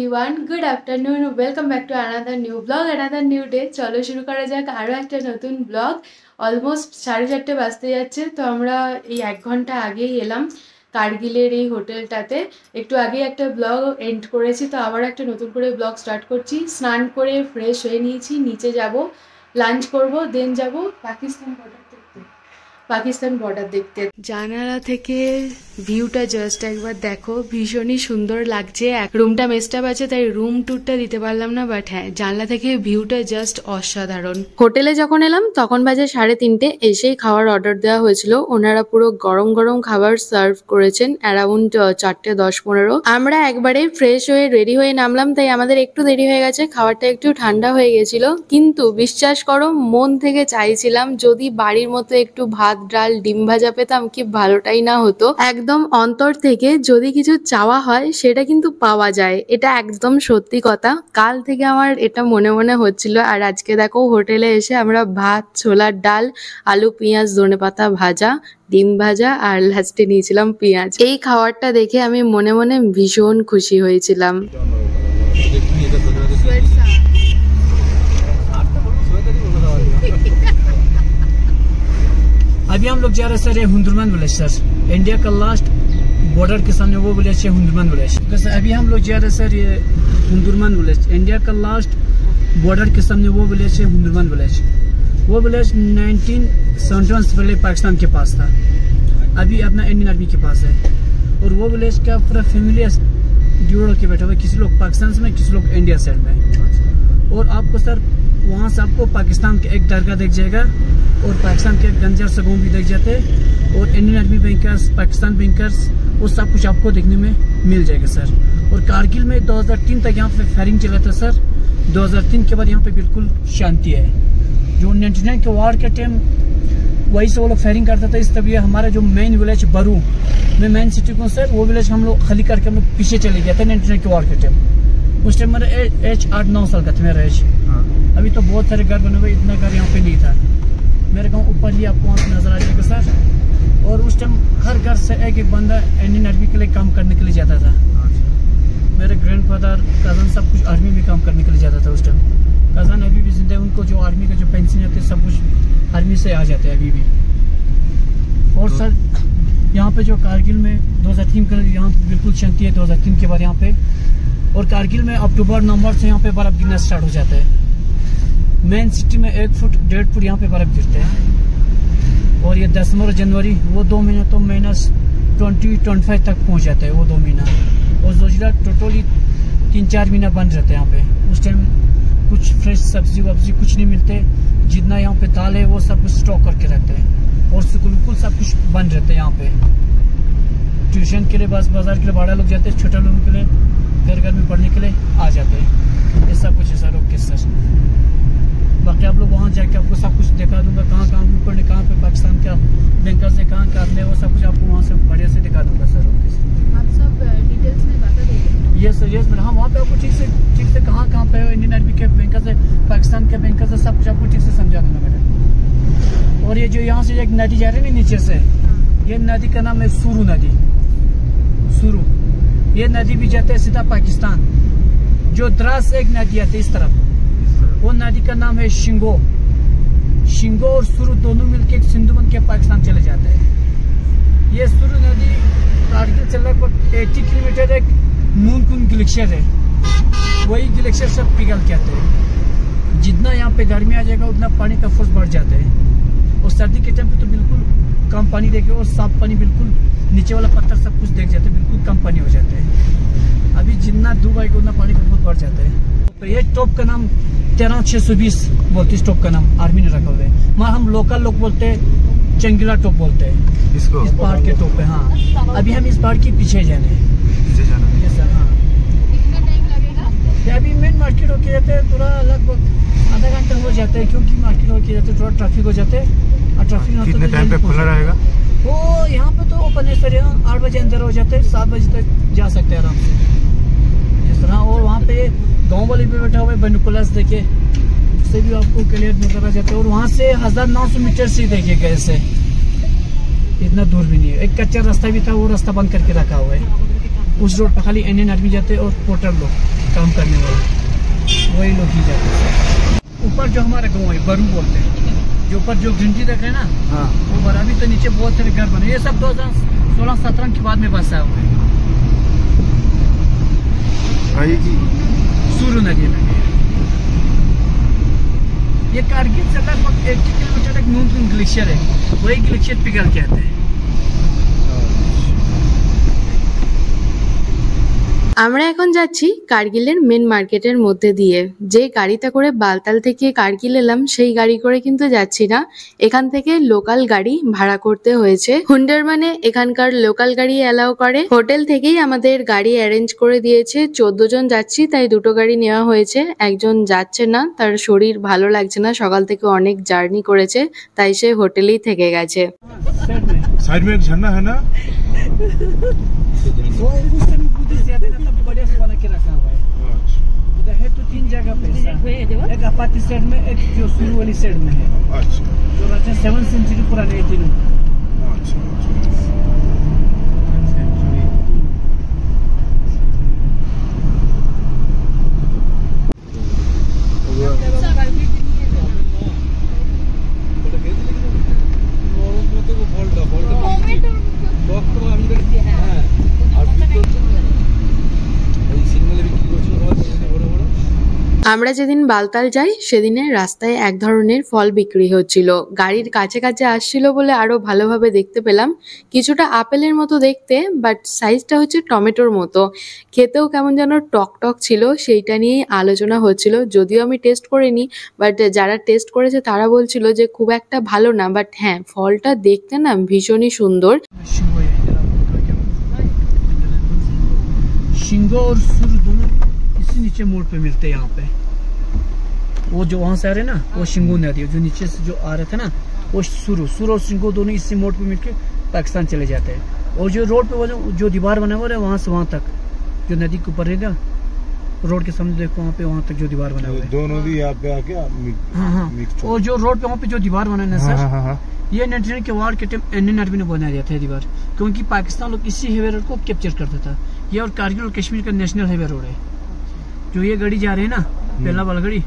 Everyone, good afternoon, welcome back to another new blog, another new day. चलो शुरू करा जाक आरो एक नतून ब्लग। अलमोस्ट 4:30 बाजते जाच्छे। तो आमरा এই 1 ঘন্টা আগেই এলাম কারগিলের এই হোটেলটাতে। একটু আগেই একটা ব্লগ এন্ড করেছি, তো আবার একটা নতুন করে ব্লগ স্টার্ট করছি। স্নান করে ফ্রেশ হয়ে নিয়েছি, নিচে যাব, লাঞ্চ করব, দেন যাব পাকিস্তান বর্ডার দেখতে। জানালা থেকে ভিউটা জাস্ট একবার দেখো, ভীষণই সুন্দর লাগছে। রুমটা মেস্টাপ আছে তাই রুম ট্যুরটা দিতে পারলাম না, বাট হ্যাঁ জানলা থেকে ভিউটা জাস্ট অসাধারণ। হোটেলে যখন এলাম তখন বাজে 3:30। এসেই খাওয়ার অর্ডার দেওয়া হয়েছিল। ওনারা পুরো গরম গরম খাবার সার্ভ করেছেন অ্যারাউন্ড 4:10-15। আমরা একবারে ফ্রেশ হয়ে রেডি হয়ে নামলাম, তাই আমাদের একটু দেরি হয়ে গেছে। খাবারটা একটু ঠান্ডা হয়ে গেছিল, কিন্তু বিশ্বাস করো মন থেকে চাইছিলাম যদি বাড়ির মতো একটু ভাত ডাল ডিম ভাজা পেতাম, কি ভালোটাই না হতো। একদম অন্তর থেকে যদি কিছু চাওয়া হয় সেটা কিন্তু পাওয়া যায়, এটা একদম সত্যি কথা। কাল থেকে আমার এটা মনে মনে হচ্ছিল। আর আজকে দেখো হোটেলে এসে আমরা ভাত, ছোলার ডাল, আলু পেঁয়াজ ধনেপাতা ভাজা, ডিম ভাজা আর লাস্টে নিয়েছিলাম পেঁয়াজ। এই খাবারটা দেখে আমি মনে মনে ভীষণ খুশি হয়েছিলাম। अभी हम लोग जा रहे हैं सर ये हुंदुरमन विलेज सर, इंडिया का लास्ट बॉर्डर के सामने वो विलेज है हुंदुरमन विलेज। तो अभी हम लोग जा रहे हैं सर ये हुंदुरमन विलेज, इंडिया का लास्ट बॉर्डर के सामने वो विलेज है हुंदुरमन विलेज। वो विलेज 1971 से पहले पाकिस्तान के पास था, अभी अपना इंडियन आर्मी के पास है। और वो विलेज का पूरा फैमिली जुड़ के बैठा हुआ, किसी लोग पाकिस्तान में, किसी लोग इंडिया साइड में। और आपको सर वहाँ से आपको पाकिस्तान के एक दरगाह दिख जाएगा और पाकिस्तान के गंजार सगों भी दिख जाते हैं, और Indian army bankers, Pakistan bankers, वो सब कुछ आपको देखने में मिल जाएगा सर। और कारगिल में 2003 तक यहाँ पे फायरिंग चला था सर। 2003 के बाद यहाँ पे बिल्कुल शांति है। जो 99 के वार के टाइम वही से वो लोग फायरिंग करता था। इस तब ये हमारा जो मेन विलेज बरू में मेन सिटी को सर, वो विलेज हम लोग खाली करके हम लोग पीछे चले गए थे 99 के वार के टाइम। उस टाइम मेरा एज 8-9 साल का था मेरा एज। अभी तो बहुत सारे घर बने हुए, इतना घर यहाँ पे नहीं था। मेरे गाँव ऊपर ही आपको वहाँ नजर आ जाएगा सर। और उस टाइम हर घर से एक एक बंदा इंडियन आर्मी के लिए काम करने के लिए जाता था। मेरे ग्रैंडफादर, कजन सब कुछ आर्मी में काम करने के लिए जाता था उस टाइम। कजन अभी भी जिंदा है, उनको जो आर्मी का जो पेंशन आते सब कुछ आर्मी से आ जाते हैं अभी भी। और सर यहाँ पे जो कारगिल में 2003 का यहाँ बिल्कुल शांति है 2003 के बाद यहाँ पे। और कारगिल में अक्टूबर-नवंबर से यहाँ पे बर्फ गिरना स्टार्ट हो जाता है। मेन सिटी में 1 फुट 1.5 फुट यहाँ पे बर्फ गिरते हैं। और ये दिसंबर जनवरी वो 2 महीने तो -20-25 तक पहुँच जाता है वो 2 महीना। और जोजिला टोटली 3-4 महीना बंद रहते हैं यहाँ पे। उस टाइम कुछ फ्रेश सब्जी वब्जी कुछ नहीं मिलते, जितना यहाँ पे दाल है वो सब कुछ स्टॉक करके रखते हैं। और बिल्कुल सब कुछ बंद रहते हैं यहाँ पे। ट्यूशन के लिए बस बाजार के लिए बड़ा लोग जाते हैं, छोटा लोगों के लिए घर में पढ़ने के लिए आ जाते हैं। ये सब कुछ है सर। ओके सर, बाकी आप लोग वहाँ जाके आपको सब कुछ दिखा दूंगा, कहाँ कहाँ व्यू पड़ने, कहाँ पे पाकिस्तान का बैंकर से कहाँ करने, वो सब कुछ आपको वहाँ से बढ़िया से दिखा दूंगा सर। ओके सर, आप सब डिटेल्स में बता देंगे? Yes sir, yes madam. हाँ वहाँ पे आपको ठीक से कहाँ कहाँ पे इंडियन आर्मी के बैंकर से, पाकिस्तान के बैंकर से सब कुछ आपको ठीक से समझा दूंगा मैडम। और ये जो यहाँ से एक नदी जा रही है ना नीचे से, ये नदी का नाम है सुरू नदी। सुरू ये नदी भी जाते है सीधा पाकिस्तान। जो द्रास एक नदी आती है इस तरफ, वो नदी का नाम है शिंगो। शिंगो और सुरू दोनों मिलके सिंधु बन के पाकिस्तान चले जाते हैं। ये सुरू नदी कारगिल से लगभग 80 किलोमीटर एक नूनकुन ग्लेशियर है, वही ग्लेशियर सब पिघल के आते हैं। जितना यहाँ पे गर्मी आ जाएगा उतना पानी का फोर्स बढ़ जाता है। और सर्दी के टाइम पे तो बिल्कुल कम पानी देखे, और साफ पानी बिल्कुल नीचे वाला पत्थर सब कुछ देख जाते हैं, बिल्कुल कम पानी हो जाता है। अभी जितना धूप आएगा उतना पानी का बहुत बढ़ जाता है। तो ये टॉप का नाम 13620 बोलते, इस टॉप का नाम आर्मी ने रखा हुआ है। वहाँ हम लोकल लोग बोलते हैं चंगिला टॉप बोलते हैं इसको, इस पहाड़ के टॉप पे। हाँ अभी हम इस पहाड़ के पीछे जाने हैं। सर हाँ, कितना टाइम लगेगा? अभी मेन मार्केट होके जाते हैं, थोड़ा लगभग आधा घंटा हो जाता है, क्योंकि मार्केट होके जाते हैं, थोड़ा ट्रैफिक हो जाते हैं। और ट्रैफिक कितने टाइम पे खुला रहेगा? वो यहाँ पे तो ओपन है सर, यहाँ 8 बजे अंदर हो जाते हैं, 7 बजे तक जा सकते हैं आराम से जिस तरह। और वहाँ पे गाँव वाले भी बैठा हुआ है बाइनोकुलर्स देखे, उससे भी आपको क्लियर नजर आ जाता है। और वहाँ से 1900 मीटर से देखिएगा, ऐसे इतना दूर भी नहीं है। एक कच्चा रास्ता भी था, वो रास्ता बंद करके रखा हुआ है। उस रोड पर खाली इंडियन आर्मी जाते और पोर्टर लोग। काम करने वाला, वही लोग ही जाते हैं। ऊपर जो हमारा गाँव है बरू बोलते हैं, जो ऊपर जो घंटी देख रहे हैं ना, हाँ वो बराबर तो नीचे बहुत सारे घर बने, ये सब 2016-17 के बाद में बसा हुआ है। भाई जी सूरू नदी में ये कारगिल से लगभग 1 किलोमीटर तक नून ग्लेशियर है, वही ग्लेशियर पिघल के आते हैं। আমরা এখন যাচ্ছি কার্গিলের মেন মার্কেটের মধ্যে দিয়ে। যে গাড়িতে করে বালতাল থেকে কার্গিল এলাম সেই গাড়ি করে কিন্তু যাচ্ছি না, এখান থেকে লোকাল গাড়ি ভাড়া করতে হয়েছে। হুন্ডারম্যানে এখানকার লোকাল গাড়ি অ্যালাউ করে, হোটেল থেকেই আমাদের গাড়ি অ্যারেঞ্জ করে দিয়েছে। 14 জন যাচ্ছি, তাই দুটো গাড়ি নেওয়া হয়েছে। একজন যাচ্ছে না, তার শরীর ভালো লাগছে না, সকাল থেকে অনেক জার্নি করেছে, তাই সে হোটেলেই থেকে গেছে। साइड में एक झरना है ना, वो उससे भी बुद्धि ज्यादा ना, तब बढ़िया से बना के रखा हुआ है। उधर है तो 3 जगह पे, एक अपाती साइड में, एक जो शुरू वाली साइड में है, अच्छा जो रहते हैं 7 सेंचुरी पुराने है तीनों। अच्छा আমরা যেদিন বালতাল যাই সেদিনের রাস্তায় এক ধরনের ফল বিক্রি হচ্ছিল, গাড়ির কাছে কাছে আসছিল বলে আরো ভালোভাবে দেখতে পেলাম। কিছুটা আপেলের মতো দেখতে, বাট সাইজটা হচ্ছে টমেটোর মতো, খেতেও কেমন যেন টক টক ছিল, সেইটা নিয়েই আলোচনা হচ্ছিল। যদিও আমি টেস্ট করিনি, বাট যারা টেস্ট করেছে তারা বলছিল যে খুব একটা ভালো না, বাট হ্যাঁ ফলটা দেখতে না ভীষণই সুন্দর। शिंगो और सुर दोनों इसी नीचे मोड़ पे मिलते हैं यहाँ पे। वो जो वहाँ से आ रहे हैं ना, वो शिंगो नदी है, जो नीचे से जो आ रहे थे ना, वो सुर और शिंगो दोनों इसी मोड़ पे मिलके पाकिस्तान चले जाते हैं। और जो रोड पे वो जो दीवार बना हुआ है वहाँ से वहाँ तक, जो नदी के ऊपर रहेगा रोड के सामने देखो, वहाँ तक जो दीवार बना हुआ है, दो नदी यहाँ पे आके हाँ। और जो रोड पे वहाँ पे जो दीवार बना है ना सर, ये 99 के वार के टाइम इंडियन आर्मी ने बनाया था दीवार, क्योंकि पाकिस्तान लोग इसी हाईवे रोड को कैप्चर करता था। ये और कारगिल और कश्मीर का नेशनल हाईवे रोड है। जो ये गाड़ी जा रही है ना, पहला वाला गाड़ी,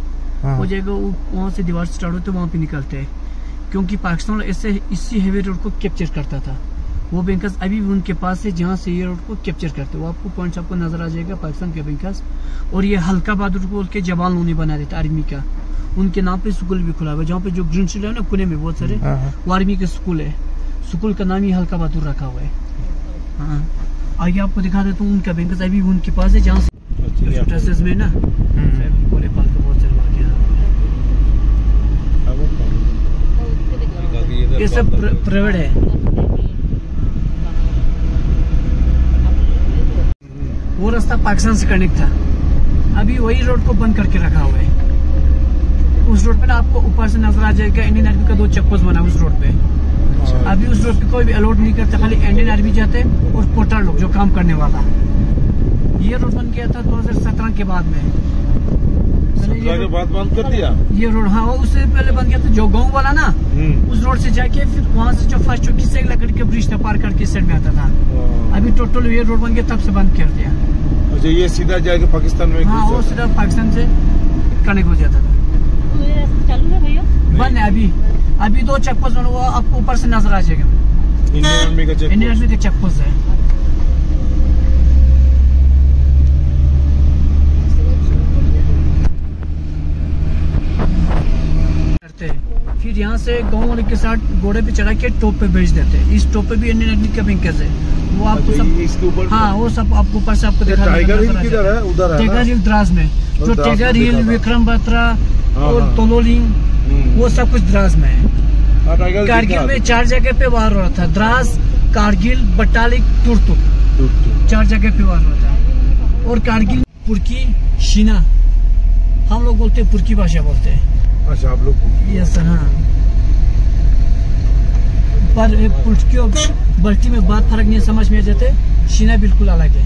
वो जाएगा वहाँ से दीवार स्टार्ट होते वहाँ पे निकलते हैं, क्योंकि पाकिस्तान लोग ऐसे इसी हाईवे रोड को कैप्चर करता था। वो बैंकर्स अभी भी उनके पास है जहाँ से ये रोड को कैप्चर करते हैं। वो आपको पॉइंट्स आपको नजर आ जाएगा पाकिस्तान के बैंकर्स। और ये हल्का बहादुर बोल के जवान लोग बना देता आर्मी का, उनके नाम पे स्कूल भी खुला हुआ है। जहाँ पे जो ग्रीन स्टील है ना पुणे में बहुत सारे, वो आर्मी के स्कूल है, स्कूल का नाम ही हल्का बहादुर रखा हुआ है। हाँ, आगे आपको दिखा देता हूँ उनका बैंकर्स अभी भी उनके पास है, जहाँ से में ना कोले पाल के बहुत सारे वाक़या। ये सब प्राइवेट है। वो रास्ता पाकिस्तान से कनेक्ट था, अभी वही रोड को बंद करके रखा हुआ है। उस रोड पे ना आपको ऊपर से नजर आ जाएगा इंडियन आर्मी का 2 चेकपोस्ट बना उस रोड पे। अभी उस रोड पे कोई भी अलाउड नहीं करता, खाली इंडियन आर्मी जाते और पोर्टर लोग जो काम करने वाला। ये रोड बन गया था 2017 के बाद में, 17 के बाद बंद कर दिया ये रोड। हाँ, उससे पहले बन गया था जो गाँव वाला ना, उस रोड से जाके फिर वहाँ से जो फर्स्ट चौकी से लकड़ी के ब्रिज था पार करके इस साइड में आता था। अभी टोटल ये रोड बन गया तब से बंद कर दिया। अच्छा, ये सीधा जाके पाकिस्तान में? हाँ, वो सीधा पाकिस्तान से कनेक्ट हो जाता था। चालू है भैया? बंद है अभी 2 चेकपोस्ट बना, वो आपको ऊपर से नजर आ जाएगा। इंडियन आर्मी का चेकपोस्ट है। फिर यहाँ से गाँव वाले के साथ घोड़े पे चढ़ा के टॉप पे भेज देते हैं। इस टॉप पे भी इंडियन आर्मी का बैंकर्स है, वो आपको सब इसके ऊपर, हाँ वो सब आपको ऊपर से आपको दिखा। टाइगर हिल किधर है? उधर है टाइगर हिल द्रास में, जो टाइगर हिल, विक्रम बत्रा और तोलोलिंग, वो सब कुछ द्रास में है। कारगिल में 4 जगह पे वार हो रहा था, द्रास, कारगिल, बटालिक, तुर्तुक, 4 जगह पे वार हो रहा था। और कारगिल पुरकी शीना, हम लोग बोलते हैं पुरकी भाषा बोलते हैं। अच्छा, आप लोग? यस सर, हाँ। पर पुरकी और बल्टी में बात फर्क नहीं समझ में आ जाते, शीना बिल्कुल अलग है।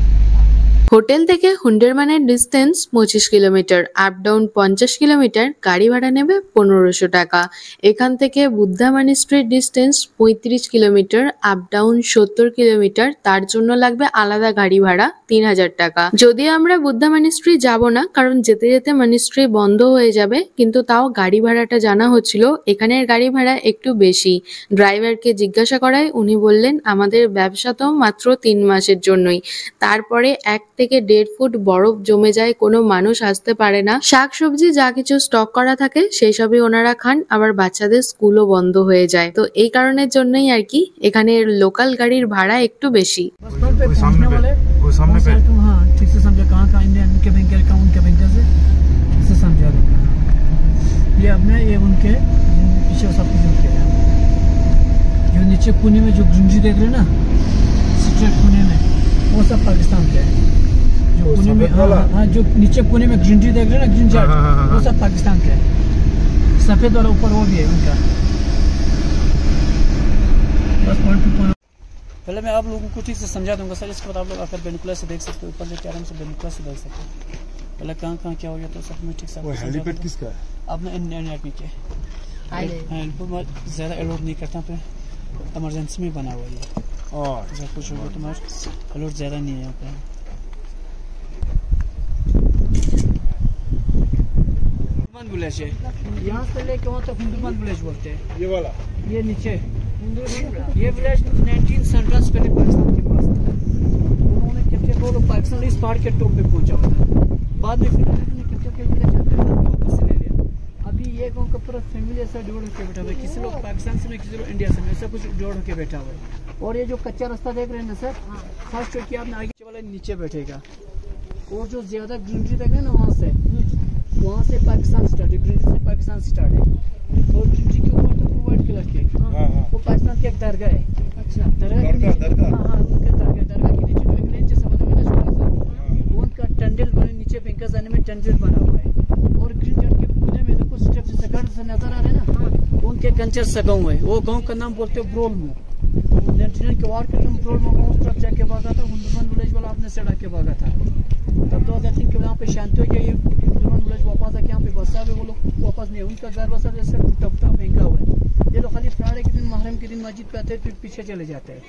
হোটেল থেকে হুন্ডেরমানের distance 25 kilometre, up down 50 kilometre, গাড়ি ভাড়া নেবে 1500 টাকা। এখান থেকে বুদ্ধা মনিস্ট্রির distance 35 kilometre, up down 70 kilometre, তার জন্য লাগবে আলাদা গাড়ি ভাড়া 3000 টাকা। যদিও আমরা বুদ্ধা মনিস্ট্রি যাব না, কারণ যেতে যেতে মনিস্ট্রি বন্ধ হয়ে যাবে, কিন্তু তাও গাড়ি ভাড়াটা জানা হচ্ছিল এখানের গাড়ি ভাড়া একটু বেশি। ড্রাইভারকে জিজ্ঞাসা করায় উনি বললেন আমাদের ব্যবসা তো মাত্র 3 মাসের জন্যই, তারপরে 1 থেকে 1.5 ফুট বরফ জমে যায়, কোনো মানুষ আসতে পারে না। শাকসবজি যা কিছু স্টক করা থাকে সেই সবই ওনারা খান, আবার বাচ্চাদের স্কুলও বন্ধ হয়ে যায়। তো এই কারণের জন্যই আর কি এখানের লোকাল গাড়ির ভাড়া একটু বেশি। हाँ ठीक से समझा कहाँ कहाँ इनके बैंकर का उनके बैंकर से इससे समझा दूंगा। ये अपने ये उनके पीछे सब कुछ उनके हैं। जो नीचे कोने में जो गुंजी देख रहे हैं ना, स्ट्रेट कोने में, वो सब पाकिस्तान के हैं। जो कोने में हाँ जो नीचे कोने में गुंजी देख रहे हैं ना, ग्रीन चार्ट, वो सब पाकिस्तान के हैं। सफेद वाला ऊपर वो भी है उनका। बस पहले मैं आप लोगों को ठीक से समझा दूंगा सर, इसके बाद आप लोग आकर बेनुकुला से देख सकते हो, ऊपर से आराम से बेनुकुला से देख सकते हो। पहले कहाँ कहाँ क्या हो गया तो सब मैं ठीक से। वो हेलीपैड किसका है? आपने इंडियन आर्मी के हेलीपैड में ज़्यादा अलाउड नहीं करता, पे इमरजेंसी में बना हुआ है। और जब कुछ होगा तुम्हारा अलाउड ज़्यादा नहीं है यहाँ पे। विलेज है, यहाँ से लेके वहाँ तक हुंदुरमान विलेज बोलते हैं। ये वाला, ये नीचे ये विलेज 19 सेंटर्स पहले पाकिस्तान के पास था। उन्होंने कैप्चर वो लोग पाकिस्तान इस पहाड़ के टॉप पे पहुंचा हुआ था। बाद में फिर उन्होंने कैप्चर के विलेज वापस ले लिया। अभी ये गांव का पूरा फैमिली ऐसा जोड़ होकर बैठा हुआ है, किसी लोग पाकिस्तान से, किसी लोग इंडिया से, ऐसा कुछ जोड़ होकर बैठा हुआ है। और ये जो कच्चा रास्ता देख रहे हैं ना सर, फर्स्ट जो कि आपने आगे वाला नीचे बैठेगा, और जो ज्यादा ग्रीनरी देख रहे हैं ना, वहाँ से पाकिस्तान स्टार्ट है, ग्रीनरी से पाकिस्तान स्टार्ट है। और ग्रीनरी के ऊपर तो व्हाइट कलर के वो पाकिस्तान की एक दरगाह है। अच्छा, दरगाह हाँ उनका दरगाह के नीचे जो एक लेन जैसा बना हुआ है ना, छोटा सा, उनका टंडल बने, नीचे बैंका जाने में टंडल बना हुआ है। और ग्रीन चार्ट के कोने में देखो स्टेप जैसे गढ़ से नजर आ रहे हैं ना, उनके कंचर सा गाँव है। वो गाँव का नाम बोलते हैं ब्रोलमो। लेफ्टिनेंट के वार्ड का नाम ब्रोलमो गाँव, उस तरफ जाके भागा था। हुंदुरमान विलेज वाला आपने सड़ा के भागा था। तब 2003 के यहाँ पे शांति हो गया, ये हुंदुरमान विलेज वापस आके यहाँ पे बसा है। वो लोग वापस नहीं, उनका घर बसा जैसे टूटा फूटा फेंका हुआ है। ये लोग खाली फ्राइडे के दिन, मुहर्रम के दिन मस्जिद पे आते हैं, फिर पीछे चले जाते हैं।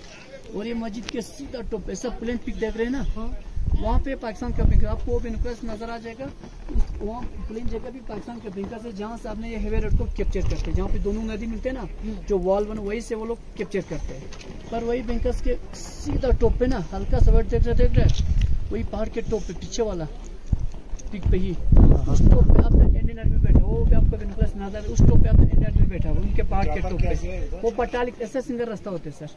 और ये मस्जिद के सीधा टॉप पे सब प्लेन पिक देख रहे हैं ना, वहाँ पे पाकिस्तान का पिक आपको बेनुकुला से नजर आ जाएगा। वहाँ प्लेन जगह भी पाकिस्तान के बैंका से, जहाँ से आपने ये हेवी रोड को कैप्चर करते हैं, जहाँ पे दोनों नदी मिलते हैं ना, जो वॉल बना, वही से वो लोग कैप्चर करते हैं। पर वही बैंकस के सीधा टॉप पे ना, हल्का सा वर्ड देख रहे वही पहाड़ के टॉप पे पीछे वाला पिक पे ही, उस टॉप पे आपने इंडियन आर्मी बैठा, वो भी आपका बेनुकुला से नजर, उस टॉप पे आपने इंडियन आर्मी बैठा हुआ, उनके पहाड़ के टॉप पे। वो पटालिक ऐसा सिंगल रास्ता होते सर,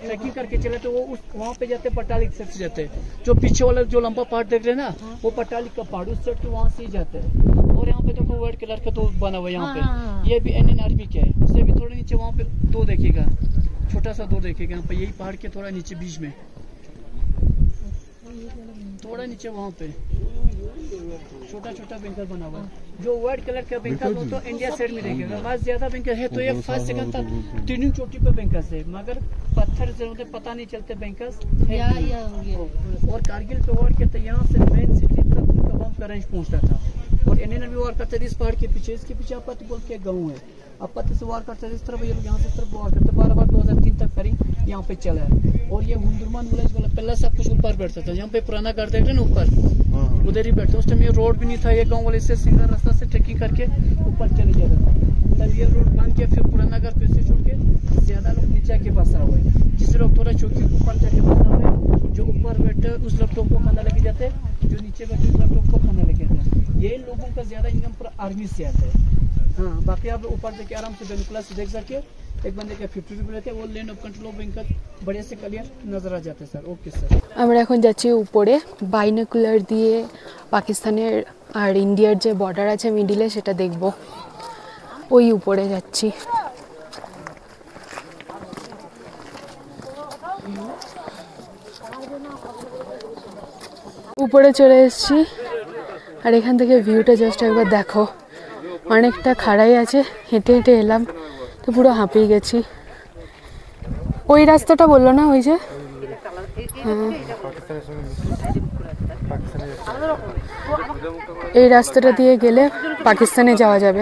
ट्रैकिंग करके चले तो वो उस वहाँ पे जाते, पटालिक से जाते। जो पीछे वाला जो लंबा पहाड़ देख रहे हैं ना, वो पटालिक का पहाड़, उस साइड के वहाँ से ही जाते हैं। और यहाँ पे देखो व्हाइट कलर का तो बना हुआ है यहाँ पे, ये भी इंडियन आर्मी का है। उससे भी थोड़ा नीचे वहाँ पे दो देखेगा, छोटा सा दो देखेगा यहाँ पे, यही पहाड़ के थोड़ा नीचे बीच में, थोड़ा नीचे वहाँ पे छोटा छोटा बैंकर बना हुआ है। जो व्हाइट कलर का बैंकर वो तो इंडिया साइड में रहेगा। वहाँ ज्यादा बैंकर है तो एक फर्स्ट सेकंड तक तीनों चोटी पे बैंकर्स है, मगर पत्थर से होते पता नहीं चलते बैंकर्स है। और कारगिल पे वार किया, यहाँ से मेन सिटी तक उनका बम का रेंज पहुँचता था। और इंडियन भी वार करते थे इस पहाड़ के पीछे, इसके पीछे आपत्ति बोल के गाँव है, आपत्ति से वार करते थे इस तरफ, ये लोग यहाँ से इस तरफ वार करते। 2003 तक फायरिंग यहाँ पे चला है। और ये हुंदुरमान विलेज वाला पहला सब कुछ ऊपर बैठता था, यहाँ पे पुराना घर देख रहे ना ऊपर, उधर ही बैठते। उस टाइम ये रोड भी नहीं था, ये गाँव वाले से सिंगल रास्ता से ट्रेकिंग करके ऊपर चले जाता था। तब ये रोड बंद किया, फिर पुराना घर फिर से छोड़ के ज्यादा लोग नीचे के बसा हुए, जिस लोग थोड़ा चौकी ऊपर जाके बसा हुए, जो ऊपर बैठे उस लैपटॉप को खाना लेके जाते, जो नीचे बैठे उस लैपटॉप को खाना लेके जाते। यही लोगों का ज्यादा इनकम पूरा आर्मी से आता है। हाँ, बाकी आप ऊपर जाके आराम से बेनुकुला से देख सके, एक बंदे का 50 रुपये रहते हैं, वो land of control of banker बढ़िया से क्लियर नजर आ जाते हैं सर। ओके सर, আমরা এখন যাচ্ছি উপরে, বাইনোকুলার দিয়ে পাকিস্তানের আর ইন্ডিয়ার যে বর্ডার আছে মিডিলে সেটা দেখব। ওই উপরে যাচ্ছি। উপরে চলে এসেছি, আর এখান থেকে ভিউটা জাস্ট একবার দেখো। অনেকটা খাড়াই আছে, হেঁটে হেঁটে এলাম তো পুরো হাঁপিয়ে গেছি। ওই রাস্তাটা বললো না, ওই যে হ্যাঁ এই রাস্তাটা দিয়ে গেলে পাকিস্তানে যাওয়া যাবে।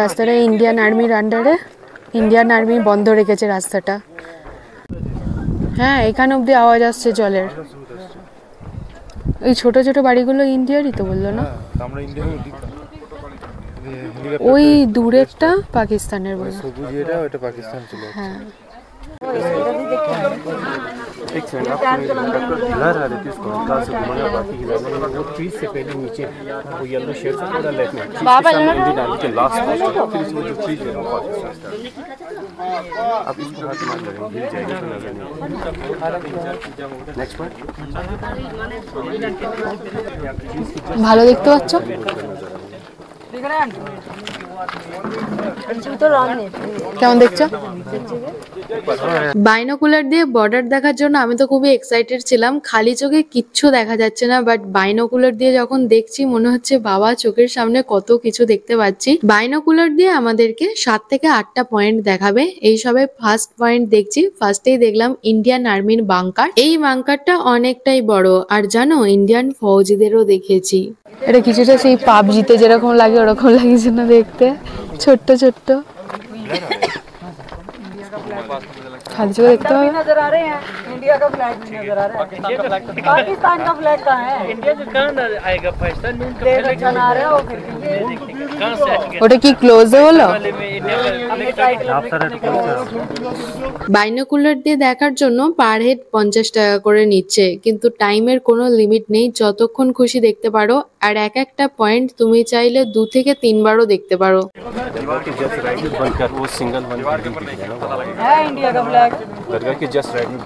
রাস্তাটা ইন্ডিয়ান আর্মির আন্ডারে, ইন্ডিয়ান আর্মি বন্ধ রেখেছে রাস্তাটা। হ্যাঁ, এখানে অব্দি আওয়াজ আসছে জলের। এই ছোট ছোট বাড়িগুলো ইন্ডিয়ারই তো বললো না? ওই দূরেরটা পাকিস্তানের বলে। হ্যাঁ, ভালো দেখতে পাচ্ছ? কেমন দেখছো? বাইনোকুলার দিয়ে বর্ডার দেখার জন্য আমি তো খুবই এক্সাইটেড ছিলাম। খালি চোখে কিচ্ছু দেখা যাচ্ছে না, বাট বাইনোকুলার দিয়ে যখন দেখছি মনে হচ্ছে বাবা চোখের সামনে কত কিছু দেখতে পাচ্ছি। বাইনোকুলার দিয়ে আমাদেরকে 7 থেকে 8টা পয়েন্ট দেখাবে। এই সবে ফার্স্ট পয়েন্ট দেখছি। ফার্স্টেই দেখলাম ইন্ডিয়ান আর্মির বাংকার। এই বাংকারটা অনেকটাই বড়, আর জানো ইন্ডিয়ান ফৌজিদেরও দেখেছি। এটা কিছুটা সেই পাবজিতে যেরকম লাগে ওরকম লাগছে না দেখতে, ছোট্ট ছোট্ট। खाली जगह देखते हो नजर आ रहे हैं, इंडिया का फ्लैग भी नजर आ रहा है। पाकिस्तान का फ्लैग कहाँ है? इंडिया का कहाँ आएगा? पाकिस्तान में उनका फ्लैग नजर आ रहा है। वो फिर कहाँ से आएगा? ওটা কি ক্লোজে হলো? বাইনোকুলার দিয়ে দেখার জন্য পার হেড 50 টাকা করে নিচ্ছে, কিন্তু টাইমের কোনো লিমিট নেই, যতক্ষণ খুশি দেখতে পারো। আর এক একটা পয়েন্ট তুমি চাইলে 2 থেকে 3 বারও দেখতে পারো। है इंडिया का फ्लैग। दरगाह के जस्ट राइट में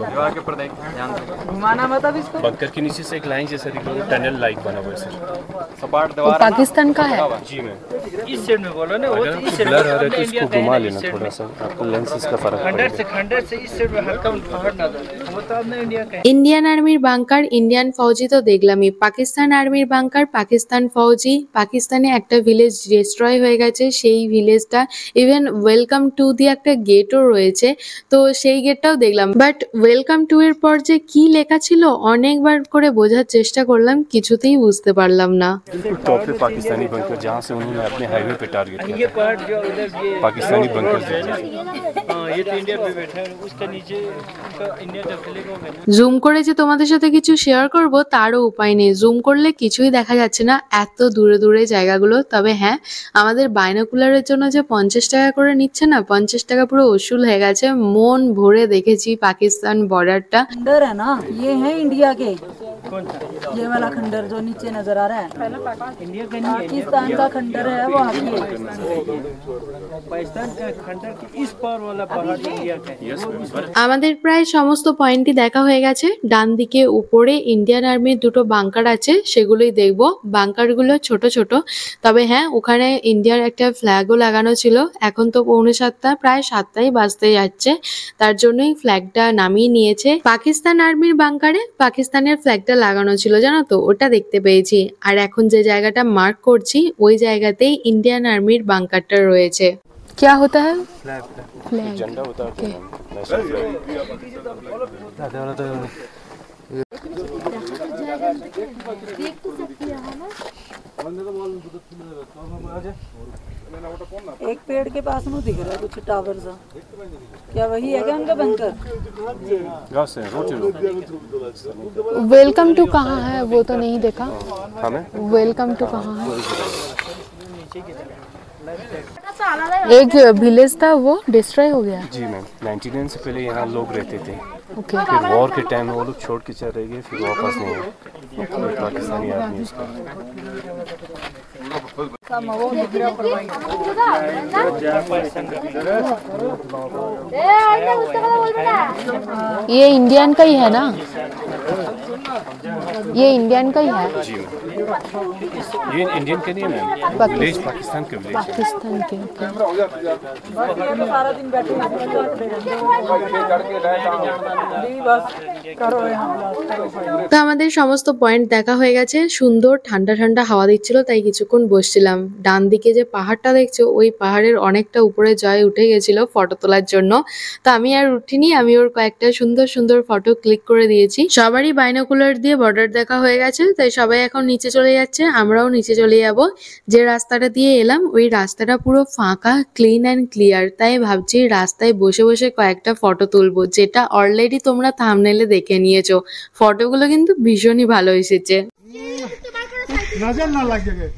घुमाना मत अब इसको। बंकर के नीचे से एक लाइन जैसा दिख रहा है, टनल लाइक बना हुआ है सर। वो पाकिस्तान का है? जी मैम। इस साइड में बोलो ना, वो अगर इस आपको साइड ब्लर आ रहा है तो इसको घुमा लेना थोड़ा सा, आपको लेंसेज का फर्क खंडर पड़ेगा। से इस साइड में हल्का फहर ना दो। वो तो आपने इंडिया का है। ইন্ডিয়ান আর্মির বাংকার, ইন্ডিয়ান ফৌজি তো দেখলামই। পাকিস্তান আর্মির বাংকার, পাকিস্তান ফৌজি। পাকিস্তানে একটা ভিলেজ ডিস্ট্রয় হয়ে গেছে, সেই ভিলেজটা ইভেন ওয়েলকাম টু দিয়ে একটা গেটও রয়েছে, তো সেই গেটটাও দেখলাম। বাট ওয়েলকাম টু এর পর যে কি লেখা ছিল অনেকবার করে বোঝার চেষ্টা করলাম, কিছুতেই বুঝতে পারলাম না। टॉप पे पाकिस्तानी बंकर, जहाँ से उन्होंने अपने हाईवे पे टारगेट ये किया था। पार्ट जो उधर ये पाकिस्तानी बंकर हाँ, ये तो इंडिया पे बैठा है, उसका नीचे उनका इंडिया का फ्लैग होगा ना। জুম করে যে তোমাদের সাথে কিছু শেয়ার করব তারও উপায় নেই, জুম করলে কিছুই দেখা যাচ্ছে না, এত দূরে দূরে জায়গাগুলো। তবে হ্যাঁ, আমাদের বাইনোকুলারের জন্য যে 50 টাকা করে নিচ্ছে না, 50 টাকা पुरो उसूल है गए। मन भरे देखेছি पाकिस्तान बॉर्डरটা। खंडर है ना, ये है इंडिया के। ये वाला खंडर जो नीचे नजर आ रहा है इंडिया का नहीं, पाकिस्तान का खंडर है। वो आगे पाकिस्तान का खंडर के इस पार वाला पहाड़ इंडिया का है। আমাদের প্রায় সমস্ত পয়েন্টই দেখা হয়ে গেছে। ডান দিকে উপরে ইন্ডিয়ান আর্মির দুটো বাংকার আছে, সেগুলোই দেখব। বাংকারগুলো ছোট ছোট, তবে হ্যাঁ ওখানে ইন্ডিয়ার একটা ফ্ল্যাগও লাগানো ছিল। এখন তো 6:45, প্রায় 7টাই বাজতে যাচ্ছে, তার জন্যই ফ্ল্যাগটা নামিয়ে নিয়েছে। পাকিস্তান আর্মির বাংকারে পাকিস্তানের ফ্ল্যাগটা লাগানো ছিল, জানো তো, ওটা দেখতে পেয়েছি। আর এখন যে জায়গাটা মার্ক করছি ওই জায়গাতেই ইন্ডিয়ান আর্মির বাংকারটা রয়েছে। क्या होता है? फ्लैग झंडा होता है। एक पेड़ के पास में दिख रहा है कुछ टावर सा, क्या वही है क्या उनका बंकर? वेलकम टू कहाँ है वो तो नहीं देखा। हमें वेलकम टू कहाँ है? एक विलेज था वो डिस्ट्रॉय हो गया। जी मैम, 99 से पहले यहाँ लोग रहते थे। ओके। फिर वॉर के टाइम में वो लोग छोड़ के चले रह गए, फिर वापस नहीं आए। पाकिस्तानी आदमी उसका ये इंडियन का ही है ना? ये इंडियन का ही है? जी मैम, ये इंडियन का नहीं है मैम, विलेज पाकिस्तान का विलेज है। पाकिस्तान के। ओके। सारा दिन बैठे बस करो তো আমাদের সমস্ত পয়েন্ট দেখা হয়ে গেছে। সুন্দর ঠান্ডা ঠান্ডা হাওয়া দিচ্ছিল, তাই কিছুক্ষণ বসছিলাম। ডান দিকে যে পাহাড়টা দেখছো ওই পাহাড়ের অনেকটা উপরে জয় উঠে গেছিল ফটো তোলার জন্য। তো আমি আর উঠিনি, আমি ওর কয়েকটা সুন্দর সুন্দর ফটো ক্লিক করে দিয়েছি। সবারই বাইনোকুলার দিয়ে বর্ডার দেখা হয়ে গেছে, তাই সবাই এখন নিচে চলে যাচ্ছে, আমরাও নিচে চলে যাব। যে রাস্তাটা দিয়ে এলাম ওই রাস্তাটা পুরো ফাঁকা, ক্লিন অ্যান্ড ক্লিয়ার, তাই ভাবছি রাস্তায় বসে বসে কয়েকটা ফটো তুলবো, যেটা অলরেডি তোমরা থাম্বনেলে দেখে নিয়েছো। ফটোগুলো কিন্তু ভীষণই ভালো এসেছে। नजर ना लग जाए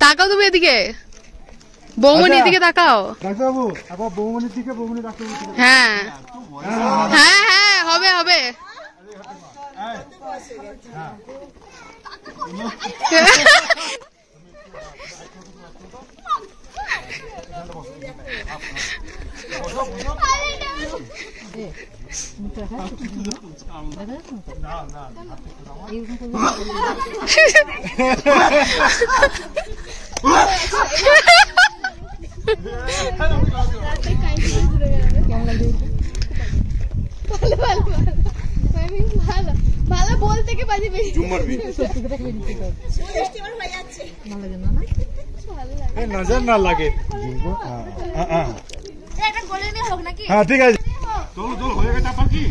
তাকাও তুমি এদিকে, বৌমনি এদিকে তাকাও। ডাক্তারবাবু আবার বৌমনির দিকে, বৌমনি ডাক্তারবাবু হ্যাঁ হ্যাঁ হ্যাঁ, হবে হবে। ভালো বলতে কি বাজি বেশি झूमर भी नजर ना लगे এটা গলে নিয়ে হোক নাকি? हाँ ठीक है चलो चलो हो जाएगा चापा की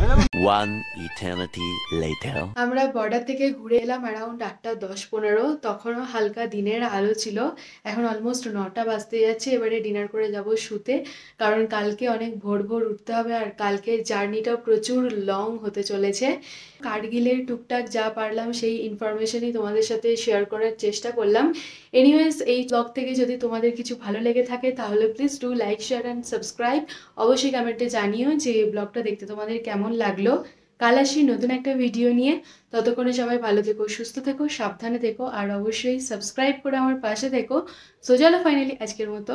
One eternity later. আমরা বর্ডার থেকে ঘুরে এলাম অ্যারাউন্ড 8:10-15, তখনও হালকা দিনের আলো ছিল। এখন অলমোস্ট 9টা বাজতে যাচ্ছে। এবারে ডিনার করে যাব শুতে, কারণ কালকে অনেক ভোর ভোর উঠতে হবে, আর কালকে জার্নিটা প্রচুর লং হতে চলেছে। কার্গিলের টুকটাক যা পারলাম সেই ইনফরমেশনই তোমাদের সাথে শেয়ার করার চেষ্টা করলাম। এনিওয়েজ, এই ব্লগ থেকে যদি তোমাদের কিছু ভালো লেগে থাকে তাহলে please do like, share and subscribe. অবশ্যই কমেন্টে জানিও যে ব্লগটা দেখতে তোমাদের কেমন লাগলো। কাল আসি নতুন একটা ভিডিও নিয়ে। ততক্ষণে সবাই ভালো থেকো, সুস্থ থেকো, সাবধানে থেকো, আর অবশ্যই সাবস্ক্রাইব করে আমার পাশে থেকো। সো চলো ফাইনালি আজকের মতো